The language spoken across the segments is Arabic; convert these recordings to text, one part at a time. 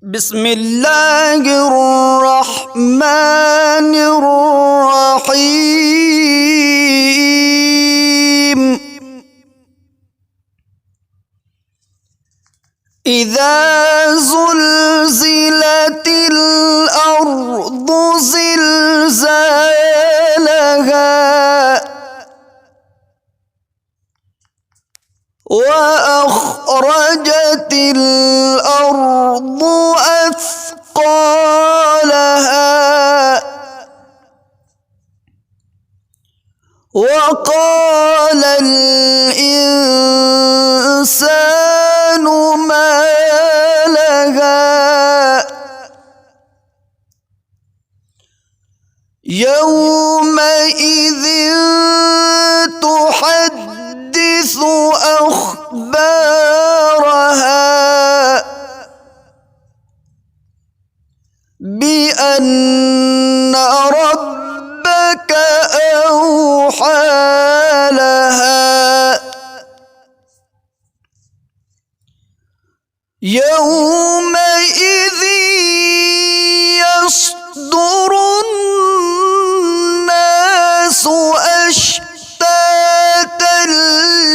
بسم الله الرحمن الرحيم. إذا زلزلت الأرض زلزالها وأخرجت الأرض أثقالها وقال الإنسان ما لها يومئذ تحدث أخبارها بأن ربك أوحى لها يومئذ يصدر الناس أشتاتا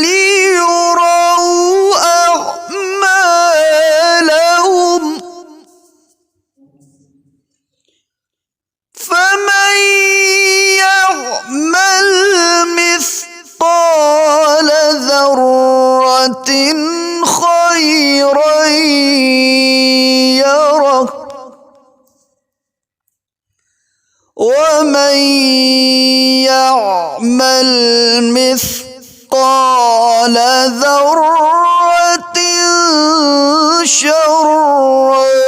ليروا أعمالهم فمن يعمل مثقال ذرة خيرا يره ومن يعمل مثقال ذرة شرا